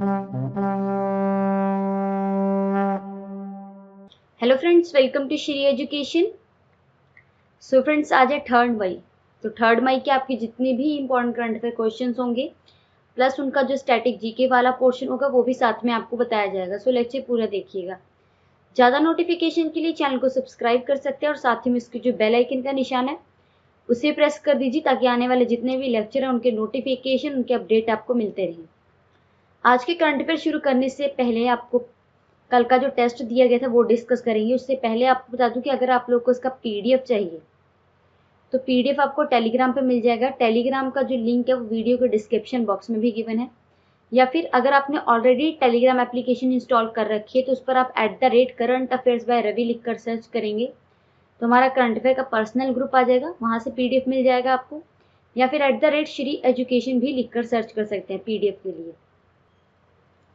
Hello friends, welcome to Shri education. So friends, आज है 3 मई। तो 3 मई के आपके जितने भी इंपॉर्टेंट करंट अफेयर क्वेश्चंस होंगे प्लस उनका जो स्टैटिक जीके वाला पोर्शन होगा वो भी साथ में आपको बताया जाएगा। सो लेक्चर पूरा देखिएगा। ज़्यादा नोटिफिकेशन के लिए चैनल को सब्सक्राइब कर सकते हैं और साथ ही में इसकी जो बेल आइकन का निशान है उसे प्रेस कर दीजिए ताकि आने वाले जितने भी लेक्चर हैं उनके नोटिफिकेशन, उनके अपडेट आपको मिलते रहें। आज के करंट अफेयर शुरू करने से पहले आपको कल का जो टेस्ट दिया गया था वो डिस्कस करेंगे। उससे पहले आपको बता दूं कि अगर आप लोग को इसका पीडीएफ चाहिए तो पीडीएफ आपको टेलीग्राम पे मिल जाएगा। टेलीग्राम का जो लिंक है वो वीडियो के डिस्क्रिप्शन बॉक्स में भी गिवन है, या फिर अगर आपने ऑलरेडी टेलीग्राम एप्लीकेशन इंस्टॉल कर रखी है तो उस पर आप @करंट अफेयर्स बाय रवि लिखकर सर्च करेंगे तो हमारा करंट अफेयर का पर्सनल ग्रुप आ जाएगा, वहाँ से पीडीएफ मिल जाएगा आपको। या फिर @श्री एजुकेशन भी लिखकर सर्च कर सकते हैं पीडीएफ के लिए।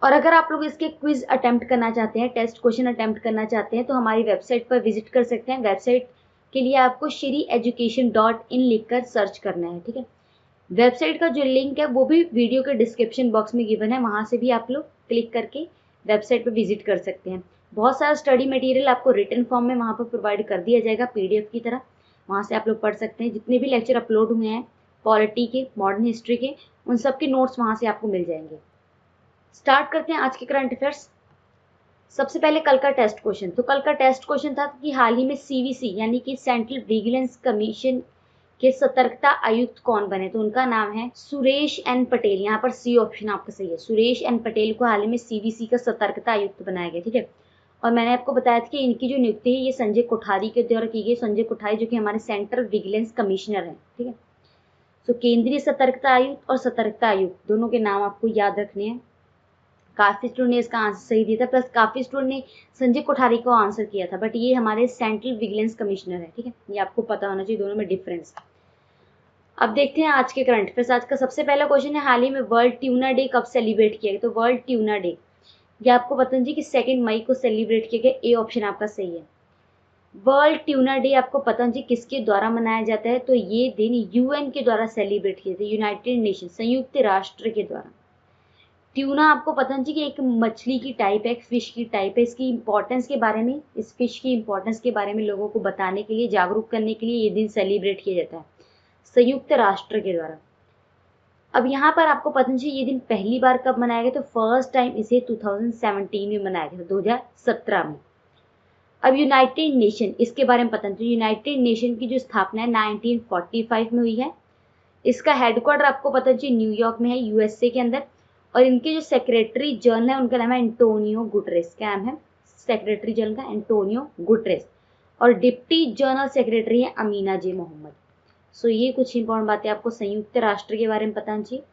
और अगर आप लोग इसके क्विज अटेम्प्ट करना चाहते हैं, टेस्ट क्वेश्चन अटेम्प्ट करना चाहते हैं तो हमारी वेबसाइट पर विजिट कर सकते हैं। वेबसाइट के लिए आपको shrieducation.in लिखकर सर्च करना है, ठीक है। वेबसाइट का जो लिंक है वो भी वीडियो के डिस्क्रिप्शन बॉक्स में गिवन है, वहाँ से भी आप लोग क्लिक करके वेबसाइट पर विजिट कर सकते हैं। बहुत सारा स्टडी मटेरियल आपको रिटन फॉर्म में वहाँ पर प्रोवाइड कर दिया जाएगा पीडीएफ की तरह, वहाँ से आप लोग पढ़ सकते हैं। जितने भी लेक्चर अपलोड हुए हैं पॉलिटी के, मॉडर्न हिस्ट्री के, उन सब के नोट्स वहाँ से आपको मिल जाएंगे। स्टार्ट करते हैं आज के करंट अफेयर्स। सबसे पहले कल का टेस्ट क्वेश्चन। तो कल का टेस्ट क्वेश्चन था कि हाल ही में सीवीसी यानी कि सेंट्रल विजिलेंस कमीशन के सतर्कता आयुक्त कौन बने। तो उनका नाम है सुरेश एन पटेल। यहाँ पर सी ऑप्शन आपका सही है। सुरेश एन पटेल को हाल ही में सीवीसी का सतर्कता आयुक्त बनाया गया, ठीक है। और मैंने आपको बताया था कि इनकी जो नियुक्ति है ये संजय कोठारी के द्वारा की गई। संजय कोठारी जो कि हमारे सेंट्रल विजिलेंस कमिश्नर हैं, ठीक है। तो केंद्रीय सतर्कता आयुक्त और सतर्कता आयुक्त दोनों के नाम आपको याद रखने हैं। काफी स्टूडेंट ने इसका आंसर सही दिया था, प्लस काफी स्टूडेंट ने संजय कोठारी को आंसर किया था, बट ये हमारे सेंट्रल विजिलेंस कमिश्नर है, ठीक है। ये आपको पता होना चाहिए दोनों में डिफरेंस। अब देखते हैं आज के करंट अफेयर्स। आज का सबसे पहला क्वेश्चन है, हाल ही में वर्ल्ड ट्यूना डे कब सेलिब्रेट किया गया। तो वर्ल्ड ट्यूना डे ये आपको पता है कि 2 मई को सेलिब्रेट किया गया। ए ऑप्शन आपका सही है। वर्ल्ड ट्यूना डे आपको पता है किसके द्वारा मनाया जाता है। तो ये दिन यूएन के द्वारा सेलिब्रेट किया था, यूनाइटेड नेशन, संयुक्त राष्ट्र के द्वारा। ट्यूना आपको पता है कि एक मछली की टाइप है, एक फिश की टाइप है। इसकी इंपॉर्टेंस के बारे में, इस फिश की इंपॉर्टेंस के बारे में लोगों को बताने के लिए, जागरूक करने के लिए ये दिन सेलिब्रेट किया जाता है संयुक्त राष्ट्र के द्वारा। अब यहाँ पर आपको पता है ये दिन पहली बार कब मनाया गया। तो फर्स्ट टाइम इसे 2017 में मनाया गया था, 2017 में। अब यूनाइटेड नेशन, इसके बारे में पता नहीं। यूनाइटेड नेशन की जो स्थापना है 1945 में हुई है। इसका हेडक्वार्टर आपको पता है न्यूयॉर्क में है, यूएसए के अंदर। और इनके जो सेक्रेटरी जनरल है उनका नाम है एंटोनियो गुटरेस। क्या नाम है सेक्रेटरी जनरल का? Antonio Guterres. और डिप्टी जनरल सेक्रेटरी है अमीना जे मोहम्मद। सो ये कुछ इंपॉर्टेंट बातें आपको संयुक्त राष्ट्र के बारे में पता चाहिए।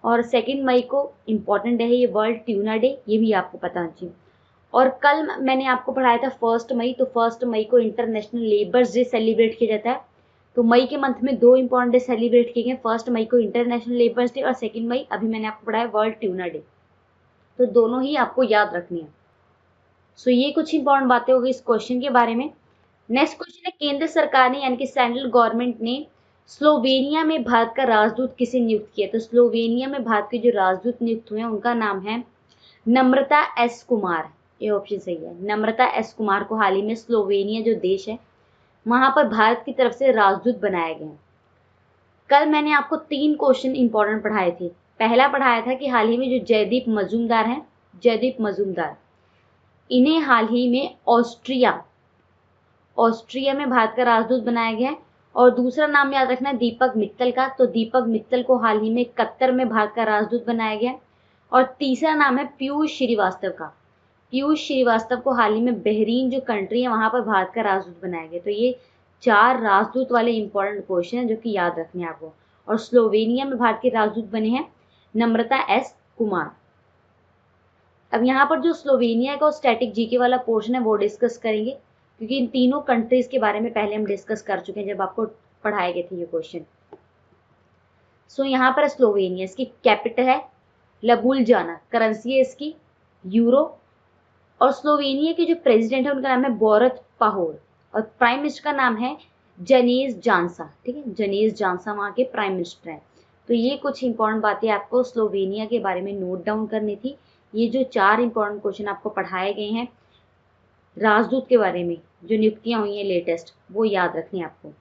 और 2 मई को इम्पॉर्टेंट है ये वर्ल्ड ट्यूना डे, ये भी आपको पता चाहिए। और कल मैंने आपको पढ़ाया था 1 मई। तो 1 मई को इंटरनेशनल लेबर्स डे सेलिब्रेट किया जाता है। तो मई के मंथ में 2 इंपॉर्टेंट डे सेलिब्रेट किए गए। 1 मई को इंटरनेशनल लेबर्स डे और 2 मई अभी मैंने आपको पढ़ाया वर्ल्ड ट्यूना डे। तो दोनों ही आपको याद रखनी है। सो ये कुछ इंपॉर्टेंट बातें हो गई इस क्वेश्चन के बारे में। नेक्स्ट क्वेश्चन है, केंद्र सरकार ने यानी कि सेंट्रल गवर्नमेंट ने स्लोवेनिया में भारत का राजदूत किसे नियुक्त किया। तो स्लोवेनिया में भारत के जो राजदूत नियुक्त हुए हैं उनका नाम है नम्रता एस कुमार। ये ऑप्शन सही है। नम्रता एस कुमार को हाल ही में स्लोवेनिया जो देश है वहां पर भारत की तरफ से राजदूत बनाया गया। कल मैंने आपको 3 क्वेश्चन इंपॉर्टेंट पढ़ाए थे। पहला पढ़ाया था कि हाल ही में जो जयदीप मजूमदार हैं, जयदीप मजूमदार, इन्हें हाल ही में ऑस्ट्रिया में भारत का राजदूत बनाया गया है। और दूसरा नाम याद रखना दीपक मित्तल का। तो दीपक मित्तल को हाल ही में कतर में भारत का राजदूत बनाया गया। और तीसरा नाम है पीयूष श्रीवास्तव का। पीयूष श्रीवास्तव को हाल ही में बहरीन जो कंट्री है वहां पर भारत का राजदूत बनाया गया। तो ये 4 राजदूत वाले इंपॉर्टेंट क्वेश्चन है जो कि याद रखने आपको। और स्लोवेनिया में भारत के राजदूत बने हैं नम्रता एस कुमार। अब यहाँ पर जो स्लोवेनिया का स्टैटिक जीके वाला पोर्शन है वो डिस्कस करेंगे, क्योंकि इन तीनों कंट्रीज के बारे में पहले हम डिस्कस कर चुके हैं जब आपको पढ़ाए गए थे ये क्वेश्चन। सो यहाँ पर स्लोवेनिया, इसकी कैपिटल है लबुलजाना, करेंसी है इसकी यूरो। और स्लोवेनिया के जो प्रेसिडेंट है उनका नाम है बोरुत पाहोर। और प्राइम मिनिस्टर का नाम है जनेज जानसा, ठीक है। जनेज जानसा वहाँ के प्राइम मिनिस्टर हैं। तो ये कुछ इंपॉर्टेंट बातें आपको स्लोवेनिया के बारे में नोट डाउन करनी थी। ये जो 4 इंपॉर्टेंट क्वेश्चन आपको पढ़ाए गए हैं राजदूत के बारे में, जो नियुक्तियां हुई हैं लेटेस्ट, वो याद रखनी है आपको।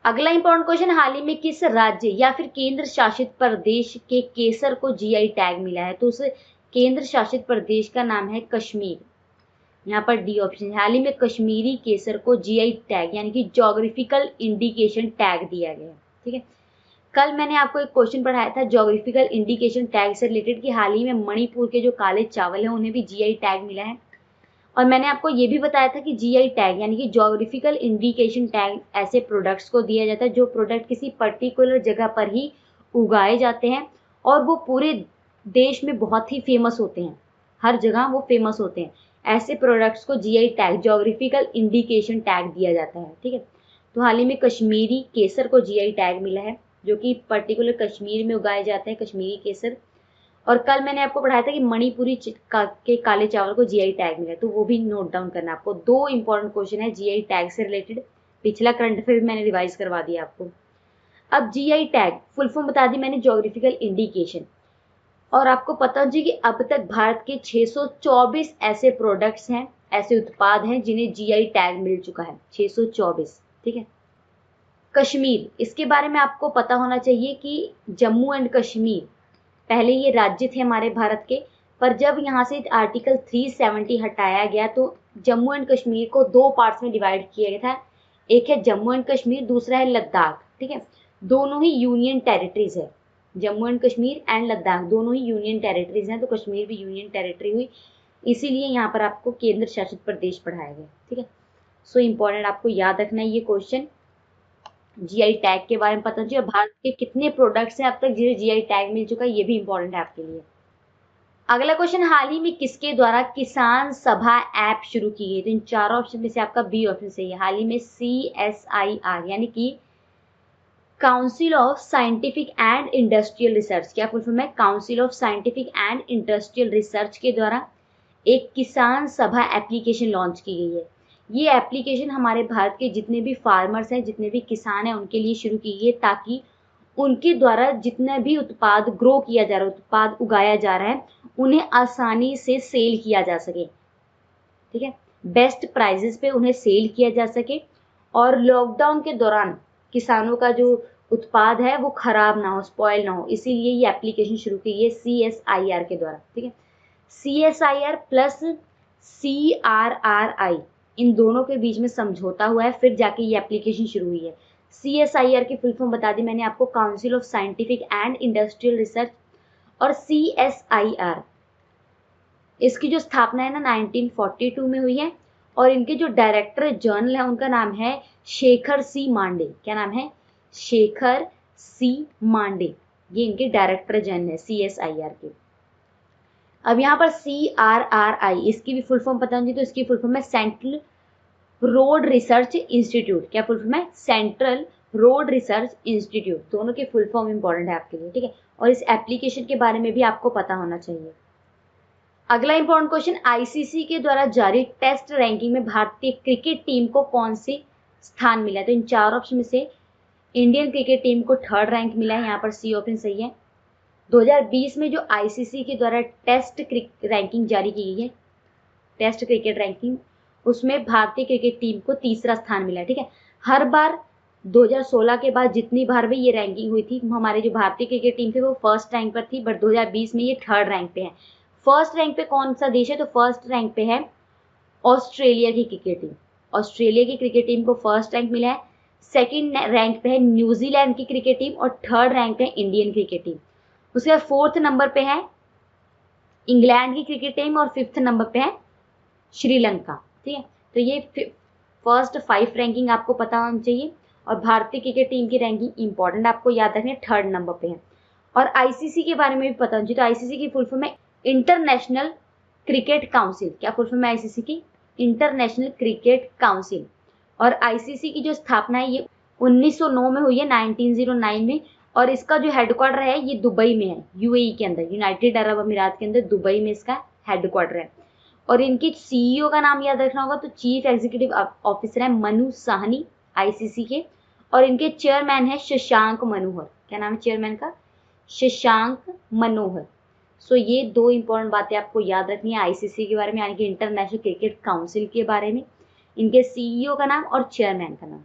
अगला इंपॉर्टेंट क्वेश्चन, हाल ही में किस राज्य या फिर केंद्र शासित प्रदेश के केसर को जीआई टैग मिला है? तो उस केंद्र शासित प्रदेश का नाम है कश्मीर। यहाँ पर डी ऑप्शन है। हाल ही में कश्मीरी केसर को जीआई टैग यानी कि ज्योग्राफिकल इंडिकेशन टैग दिया गया। ठीक है, कल मैंने आपको एक क्वेश्चन पढ़ाया था ज्योग्राफिकल इंडिकेशन टैग से रिलेटेड कि हाल ही में मणिपुर के जो काले चावल हैं उन्हें भी जीआई टैग मिला है। और मैंने आपको ये भी बताया था कि जीआई टैग यानी कि ज्योग्राफिकल इंडिकेशन टैग ऐसे प्रोडक्ट्स को दिया जाता है जो प्रोडक्ट किसी पर्टिकुलर जगह पर ही उगाए जाते हैं और वो पूरे देश में बहुत ही फेमस होते हैं, हर जगह वो फेमस होते हैं। ऐसे प्रोडक्ट्स को GI tag geographical indication tag दिया जाता है। ठीक है, तो हाल ही में कश्मीरी केसर को जीआई टैग मिला है जो कि पर्टिकुलर कश्मीर में उगाए जाते हैं, कश्मीरी केसर। और कल मैंने आपको पढ़ाया था कि मणिपुरी के काले चावल को जीआई टैग मिला, तो वो भी नोट डाउन करना आपको। 2 इंपॉर्टेंट क्वेश्चन है जीआई टैग से रिलेटेड, पिछला करंट अफेयर मैंने रिवाइज करवा दिया आपको। अब जीआई टैग फुल फॉर्म बता दी मैंने, ज्योग्राफिकल इंडिकेशन। और आपको पता जी कि अब तक भारत के 624 ऐसे प्रोडक्ट्स हैं, ऐसे उत्पाद हैं जिन्हें जीआई टैग मिल चुका है, 624। ठीक है, कश्मीर, इसके बारे में आपको पता होना चाहिए कि जम्मू एंड कश्मीर पहले ये राज्य थे हमारे भारत के, पर जब यहाँ से आर्टिकल 370 हटाया गया तो जम्मू एंड कश्मीर को 2 पार्ट्स में डिवाइड किया गया था। एक है जम्मू एंड कश्मीर, दूसरा है लद्दाख। ठीक है, दोनों ही यूनियन टेरिटरीज है, जम्मू एंड कश्मीर एंड लद्दाख दोनों ही यूनियन टेरिटरीज हैं, तो कश्मीर भी यूनियन टेरिटरी हुई, इसीलिए यहाँ पर आपको केंद्र शासित प्रदेश पढ़ाया गया। ठीक है, सो इम्पोर्टेंट आपको याद रखना है ये क्वेश्चन। जीआई टैग के बारे में पता चाहिए, भारत के कितने प्रोडक्ट्स हैं अब तक जिन्हें जीआई टैग मिल चुका है, ये भी इंपॉर्टेंट है आपके लिए। अगला क्वेश्चन, हाल ही में किसके द्वारा किसान सभा ऐप शुरू की गई? तो इन 4 ऑप्शन में से आपका बी ऑप्शन सही है। हाल ही में CSIR यानी कि council of scientific and industrial research, क्या फुल फॉर्म है? Council of scientific and industrial research के द्वारा एक किसान सभा एप्लीकेशन लॉन्च की गई है। ये एप्लीकेशन हमारे भारत के जितने भी फार्मर्स हैं, जितने भी किसान हैं, उनके लिए शुरू की गई है ताकि उनके द्वारा जितना भी उत्पाद ग्रो किया जा रहा है, उत्पाद उगाया जा रहा है, उन्हें आसानी से सेल किया जा सके। ठीक है, बेस्ट प्राइजेस पे उन्हें सेल किया जा सके और लॉकडाउन के दौरान किसानों का जो उत्पाद है वो खराब ना हो, स्पॉइल ना हो, इसीलिए ये एप्लीकेशन शुरू की है CSIR के द्वारा। ठीक है, CSIR प्लस CRRI इन दोनों के बीच में समझौता हुआ है, फिर जाके ये एप्लीकेशन शुरू हुई है। CSIR की फुल फॉर्म बता दी मैंने आपको, council of scientific and industrial research. और CSIR इसकी जो स्थापना है ना 1942 में हुई है और इनके जो डायरेक्टर जनरल है उनका नाम है शेखर सी मांडे। क्या नाम है? शेखर सी मांडे, ये इनके डायरेक्टर जनरल है CSIR के। अब यहाँ पर CRRI इसकी भी फुल फॉर्म पता होगी, तो इसकी फुल फॉर्म है सेंट्रल रोड रिसर्च इंस्टीट्यूट। क्या फुल फॉर्म है? Central road research institute. दोनों के फुल फॉर्म इंपॉर्टेंट है आपके लिए। ठीक है, और इस एप्लीकेशन के बारे में भी आपको पता होना चाहिए। अगला इंपॉर्टेंट क्वेश्चन, ICC के द्वारा जारी टेस्ट रैंकिंग में भारतीय क्रिकेट टीम को कौन से स्थान मिला है? तो इन 4 ऑप्शन में से इंडियन क्रिकेट टीम को 3rd रैंक मिला है, यहाँ पर सी ऑप्शन सही है। 2020 में जो ICC के द्वारा टेस्ट रैंकिंग जारी की गई है, टेस्ट क्रिकेट रैंकिंग, उसमें भारतीय क्रिकेट टीम को 3रा स्थान मिला है। ठीक है, हर बार 2016 के बाद जितनी बार भी ये रैंकिंग हुई थी, हमारी जो भारतीय क्रिकेट टीम थी वो 1st रैंक पर थी, बट 2020 में ये 3rd रैंक पे है। 1st रैंक पे कौन सा देश है? तो 1st रैंक पे है ऑस्ट्रेलिया की क्रिकेट टीम। ऑस्ट्रेलिया की क्रिकेट टीम को 1st रैंक मिला है। 2nd रैंक पे है न्यूजीलैंड की क्रिकेट टीम और 3rd रैंक पे है इंडियन क्रिकेट टीम। उसके बाद 4th नंबर पे है इंग्लैंड की क्रिकेट टीम और 5th नंबर पे है श्रीलंका। ठीक है, तो ये फर्स्ट 5 रैंकिंग आपको पता होनी चाहिए और भारतीय क्रिकेट टीम की रैंकिंग इंपॉर्टेंट आपको याद रखनी है, 3rd नंबर पे है। और ICC के बारे में भी पता होनी चाहिए, तो ICC की फुल फॉर्म है इंटरनेशनल क्रिकेट काउंसिल। क्या फुल फॉर्म है ICC की? International cricket council. और ICC की जो स्थापना है ये 1909 में हुई है, 1909 में, और इसका जो हेडक्वार्टर है ये दुबई में है, UAE के अंदर, यूनाइटेड अरब अमीरात के अंदर दुबई में इसका हेडक्वार्टर है। और इनके CEO का नाम याद रखना होगा, तो चीफ एग्जीक्यूटिव ऑफिसर है मनु साहनी ICC के, और इनके चेयरमैन है शशांक मनोहर। क्या नाम है चेयरमैन का? शशांक मनोहर। सो ये 2 इंपॉर्टेंट बातें आपको याद रखनी है आईसीसी के बारे में, यानी कि इंटरनेशनल क्रिकेट काउंसिल के बारे में, इनके सीईओ का नाम और चेयरमैन का नाम।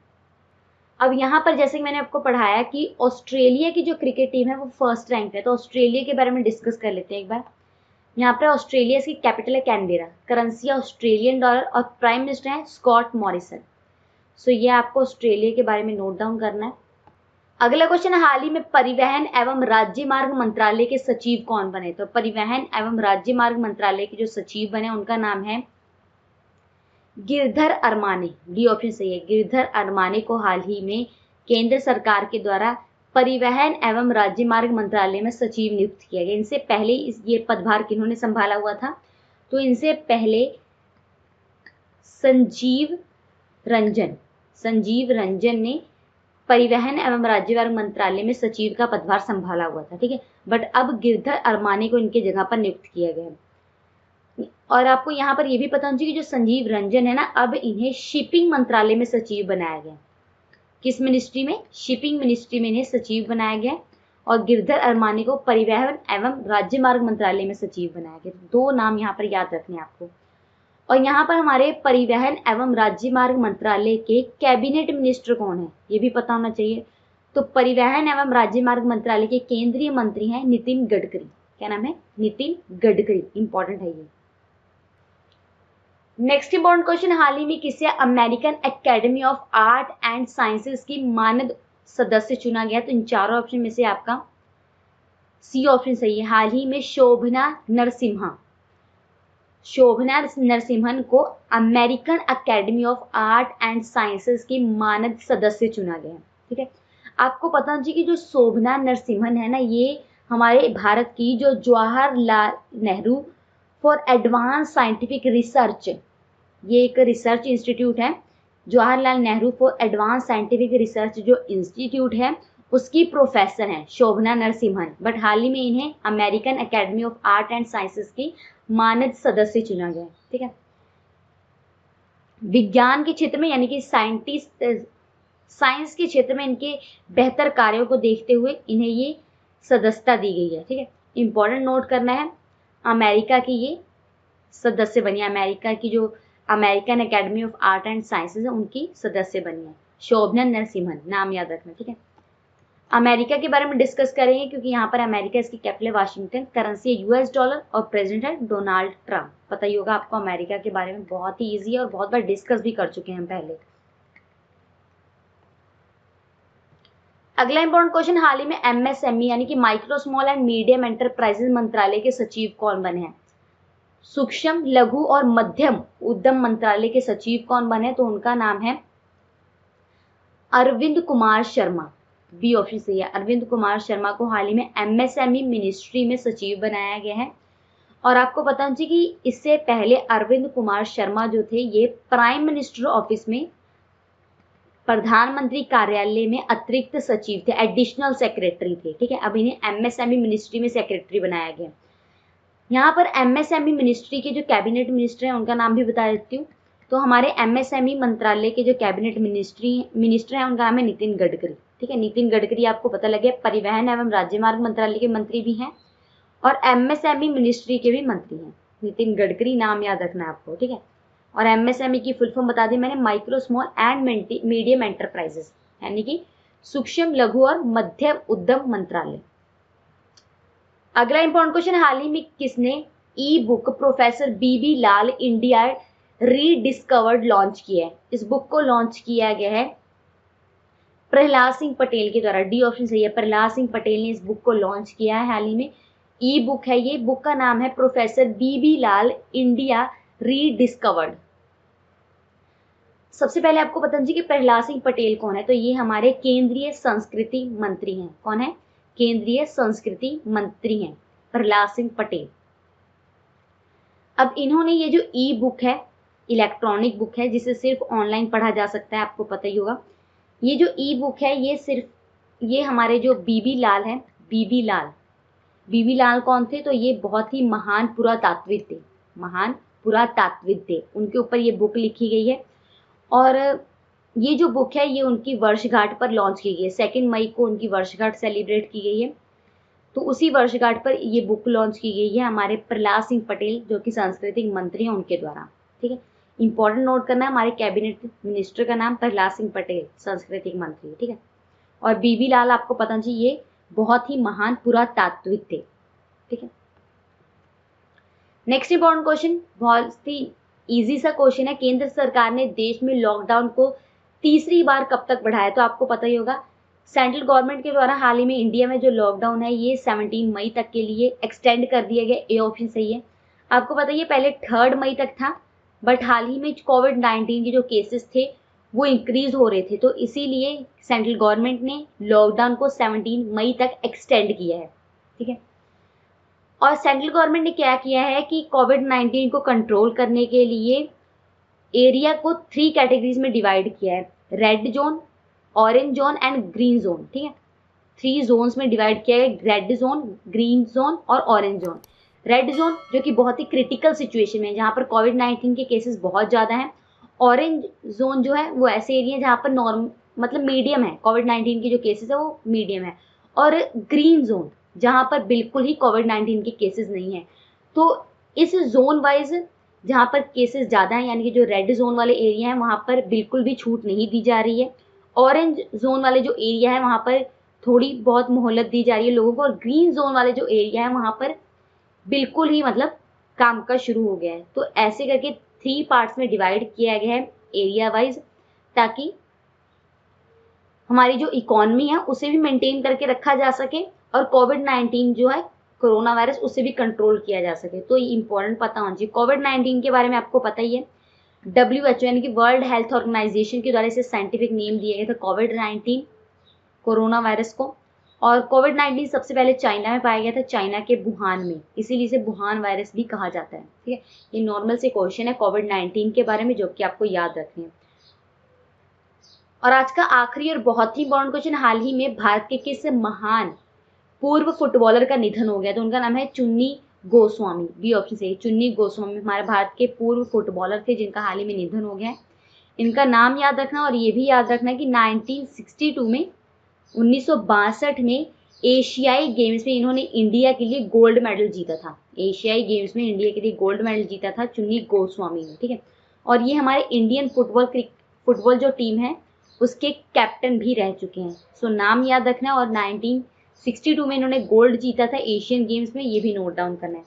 अब यहाँ पर जैसे कि मैंने आपको पढ़ाया कि ऑस्ट्रेलिया की जो क्रिकेट टीम है वो फर्स्ट रैंक है, तो ऑस्ट्रेलिया के बारे में डिस्कस कर लेते हैं एक बार। यहाँ पर ऑस्ट्रेलिया की कैपिटल है कैनबेरा, करेंसी है ऑस्ट्रेलियन डॉलर और प्राइम मिनिस्टर है स्कॉट मॉरिसन। सो ये आपको ऑस्ट्रेलिया के बारे में नोट डाउन करना है। अगला क्वेश्चन, हाल ही में परिवहन एवं राज्य मार्ग मंत्रालय के सचिव कौन बने? तो परिवहन एवं राज्य मार्ग मंत्रालय के जो सचिव बने उनका नाम है गिरधर अरमाने। डी ऑप्शन सही है, गिरधर अरमाने को हाल ही में केंद्र सरकार के द्वारा परिवहन एवं राज्य मार्ग मंत्रालय में सचिव नियुक्त किया गया। इनसे पहले ये पदभार किन्होंने संभाला हुआ था? तो इनसे पहले संजीव रंजन ने परिवहन एवं राज्य मार्ग मंत्रालय में सचिव का पदभार संभाला हुआ था, ठीक है। बट अब गिरधर अरमाने को इनके जगह पर नियुक्त किया गया। और आपको यहाँ पर ये भी पता होना चाहिए कि जो संजीव रंजन है ना, अब इन्हें शिपिंग मंत्रालय में सचिव बनाया गया। किस मिनिस्ट्री में? शिपिंग मिनिस्ट्री में इन्हें सचिव बनाया गया। और गिरधर अरमाने को परिवहन एवं राज्य मार्ग मंत्रालय में सचिव बनाया गया। 2 नाम यहाँ पर याद रखने आपको। और यहाँ पर हमारे परिवहन एवं राज्य मार्ग मंत्रालय के कैबिनेट मिनिस्टर कौन है, ये भी पता होना चाहिए। तो परिवहन एवं राज्य मार्ग मंत्रालय के केंद्रीय मंत्री हैं नितिन गडकरी। क्या नाम है? नितिन गडकरी। इंपॉर्टेंट है ये। नेक्स्ट इंपॉर्टेंट क्वेश्चन, हाल ही में किसे American academy of art and sciences की मानद सदस्य चुना गया? तो इन चारों ऑप्शन में से आपका सी ऑप्शन सही है। हाल ही में शोभना नरसिम्हन को American academy of art and sciences की मानद सदस्य चुना गया, ठीक है। आपको पता होना चाहिए कि जो शोभना नरसिम्हन है ना, ये हमारे भारत की जो Jawaharlal Nehru for advance scientific research, ये एक रिसर्च इंस्टीट्यूट है, Jawaharlal Nehru for advance scientific research जो इंस्टीट्यूट है उसकी प्रोफेसर हैं शोभना नरसिम्हन। बट हाल ही में इन्हें American academy of art and sciences की मानद सदस्य चुना गया, ठीक है। विज्ञान के क्षेत्र में यानी कि साइंस के क्षेत्र में इनके बेहतर कार्यों को देखते हुए इन्हें ये सदस्यता दी गई है, ठीक है। इंपॉर्टेंट नोट करना है, अमेरिका की ये सदस्य बनी है, अमेरिका की जो American academy of art and sciences है उनकी सदस्य बनी है शोभना नरसिम्हन, नाम याद रखना, ठीक है। अमेरिका के बारे में डिस्कस करेंगे क्योंकि यहाँ पर अमेरिका इसकी कैपिटल है वाशिंगटन, करेंसी है यूएस डॉलर और प्रेसिडेंट है डोनाल्ड ट्रम्प। पता ही होगा आपको अमेरिका के बारे में, बहुत ही इजी है और बहुत बार डिस्कस भी कर चुके हैं हम पहले। अगला इंपॉर्टेंट क्वेश्चन, हाल ही में एमएसएमई यानी कि micro small and medium enterprises मंत्रालय के सचिव कौन बने हैं? सूक्ष्म लघु और मध्यम उद्यम मंत्रालय के सचिव कौन बने? तो उनका नाम है अरविंद कुमार शर्मा। बी ऑप्शन सही है, अरविंद कुमार शर्मा को हाल ही में एमएसएमई मिनिस्ट्री में सचिव बनाया गया है। और आपको पता होना चाहिए कि इससे पहले अरविंद कुमार शर्मा जो थे ये प्राइम मिनिस्टर ऑफिस में प्रधानमंत्री कार्यालय में अतिरिक्त सचिव थे, एडिशनल सेक्रेटरी थे, ठीक है। अब इन्हें एमएसएमई मिनिस्ट्री में सेक्रेटरी बनाया गया। यहाँ पर एमएसएमई मिनिस्ट्री के जो कैबिनेट मिनिस्टर हैं उनका नाम भी बता देती हूँ। तो हमारे एमएसएमई मंत्रालय के जो कैबिनेट मिनिस्टर हैं उनका नाम है नितिन गडकरी, ठीक है। नितिन गडकरी आपको पता लगे परिवहन एवं राज्य मार्ग मंत्रालय के मंत्री भी हैं और एमएसएमई मिनिस्ट्री के भी मंत्री हैं। नितिन गडकरी नाम याद रखना है आपको, ठीक है। और एमएसएमई की फुल फॉर्म बता दी मैंने, micro small and medium enterprises, यानी कि सूक्ष्म लघु और मध्यम उद्यम मंत्रालय। अगला इंपॉर्टेंट क्वेश्चन, हाल ही में किसने ई बुक प्रोफेसर बीबी लाल इंडिया रीडिस्कवर्ड लॉन्च किया है? इस बुक को लॉन्च किया गया है प्रहलाद सिंह पटेल के द्वारा। डी ऑप्शन सही है, प्रहलाद सिंह पटेल ने इस बुक को लॉन्च किया है हाल ही में। ई बुक है ये, बुक का नाम है प्रोफेसर बीबी लाल इंडिया रीडिस्कवर्ड। सबसे पहले आपको पता चाहिए कि प्रहलाद सिंह पटेल कौन है? तो ये हमारे केंद्रीय संस्कृति मंत्री हैं। कौन है? केंद्रीय संस्कृति मंत्री हैं प्रहलाद सिंह पटेल। अब इन्होंने ये जो ई बुक है, इलेक्ट्रॉनिक बुक है जिसे सिर्फ ऑनलाइन पढ़ा जा सकता है, आपको पता ही होगा। ये जो ई बुक है ये हमारे जो बीबी लाल हैं, बीबी लाल कौन थे? तो ये बहुत ही महान पुरातात्विक थे, उनके ऊपर ये बुक लिखी गई है। और ये जो बुक है ये उनकी वर्षगांठ पर लॉन्च की गई है, 2 मई को उनकी वर्षगांठ सेलिब्रेट की गई है। तो उसी वर्षगांठ पर ये बुक लॉन्च की गई है हमारे प्रहलाद सिंह पटेल जो कि सांस्कृतिक मंत्री हैं उनके द्वारा। ठीक है, इंपॉर्टेंट नोट करना है, हमारे कैबिनेट मिनिस्टर का नाम प्रहलाद सिंह पटेल, सांस्कृतिक मंत्री। ठीक है, और बीबी लाल आपको पता चाहिए ये बहुत ही महान पुरातात्विक थे। ठीक है, नेक्स्ट इंपॉर्टेंट क्वेश्चन, बहुत ही इजी सा क्वेश्चन है। केंद्र सरकार ने देश में लॉकडाउन को तीसरी बार कब तक बढ़ाया? तो आपको पता ही होगा, सेंट्रल गवर्नमेंट के द्वारा हाल ही में इंडिया में जो लॉकडाउन है ये 17 मई तक के लिए एक्सटेंड कर दिया गया। ए ऑप्शन सही है। आपको पता है पहले 3 मई तक था, बट हाल ही में कोविड-19 के जो केसेस थे वो इंक्रीज हो रहे थे, तो इसीलिए सेंट्रल गवर्नमेंट ने लॉकडाउन को 17 मई तक एक्सटेंड किया है। ठीक है, और सेंट्रल गवर्नमेंट ने क्या किया है कि कोविड-19 को कंट्रोल करने के लिए एरिया को 3 कैटेगरीज में डिवाइड किया है, red zone, orange zone and green zone. ठीक है, 3 जोन्स में डिवाइड किया है, रेड जोन, ग्रीन जोन और ऑरेंज जोन। रेड जोन जो कि बहुत ही क्रिटिकल सिचुएशन में है, जहाँ पर कोविड-19 के केसेस बहुत ज़्यादा हैं। ऑरेंज जोन जो है वो ऐसे एरिया है जहाँ पर नॉर्म मतलब मीडियम है, कोविड-19 के जो केसेस है वो मीडियम है। और ग्रीन जोन जहाँ पर बिल्कुल ही कोविड-19 के केसेस नहीं है। तो इस जोन वाइज जहाँ पर केसेस ज़्यादा हैं, यानी कि जो रेड जोन वाले एरिया हैं वहाँ पर बिल्कुल भी छूट नहीं दी जा रही है। ऑरेंज जोन वाले जो एरिया है वहाँ पर थोड़ी बहुत मोहलत दी जा रही है लोगों को, और ग्रीन जोन वाले जो एरिया है वहाँ पर बिल्कुल ही मतलब काम का शुरू हो गया है। तो ऐसे करके 3 पार्ट्स में डिवाइड किया गया है एरिया वाइज, ताकि हमारी जो इकोनॉमी है उसे भी मेंटेन करके रखा जा सके और कोविड-19 जो है कोरोना वायरस उसे भी कंट्रोल किया जा सके। तो ये इंपॉर्टेंट पता होना चाहिए। कोविड-19 के बारे में आपको पता ही है, WHO यानी कि वर्ल्ड हेल्थ ऑर्गेनाइजेशन के द्वारा इसे साइंटिफिक नेम दिया गया था कोविड-19 कोरोना वायरस को। और कोविड-19 सबसे पहले चाइना में पाया गया था, चाइना के वुहान में, इसीलिए इसे वुहान वायरस भी कहा जाता है। ठीक है, ये नॉर्मल से क्वेश्चन है कोविड-19 के बारे में जो कि आपको याद रखने हैं। और आज का आखिरी और बहुत ही इंपॉर्टेंट क्वेश्चन, हाल ही में भारत के किस महान पूर्व फुटबॉलर का निधन हो गया? तो उनका नाम है चुन्नी गोस्वामी। बी ऑप्शन सही, चुन्नी गोस्वामी हमारे भारत के पूर्व फुटबॉलर थे जिनका हाल ही में निधन हो गया है। इनका नाम याद रखना, और ये भी याद रखना कि 1962 में 1962 में एशियाई गेम्स में इन्होंने इंडिया के लिए गोल्ड मेडल जीता था। एशियाई गेम्स में इंडिया के लिए गोल्ड मेडल जीता था चुन्नी गोस्वामी ने। ठीक है, और ये हमारे इंडियन फुटबॉल जो टीम है उसके कैप्टन भी रह चुके हैं। सो नाम याद रखना, और 1962 में इन्होंने गोल्ड जीता था एशियन गेम्स में, ये भी नोट डाउन करना है।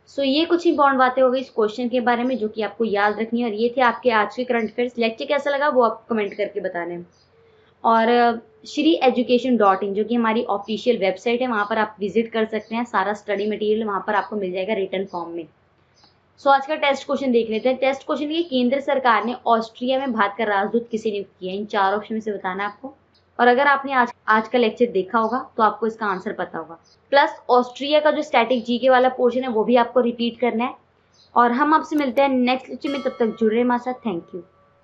सो ये कुछ इंपॉर्टेंट बातें हो गई इस क्वेश्चन के बारे में जो कि आपको याद रखनी है। और ये थे आपके आज के करंट अफेयर्स। लेक्चर कैसा लगा वो आप कमेंट करके बताना है। और श्री एजुकेशन.in जो कि हमारी ऑफिशियल वेबसाइट है, वहाँ पर आप विजिट कर सकते हैं। सारा स्टडी मटेरियल वहाँ पर आपको मिल जाएगा रिटन फॉर्म में। सो आज का टेस्ट क्वेश्चन देख लेते हैं। टेस्ट क्वेश्चन ये, केंद्र सरकार ने ऑस्ट्रिया में भारत का राजदूत किसे नियुक्त किया? इन 4 ऑप्शन में से बताना है आपको। और अगर आपने आज का लेक्चर देखा होगा तो आपको इसका आंसर पता होगा। प्लस ऑस्ट्रिया का जो स्टैटिक जीके वाला पोर्शन है वो भी आपको रिपीट करना है। और हम आपसे मिलते हैं नेक्स्ट लेक्चर में, तब तक जुड़ रहे हमारे साथ। Thank you.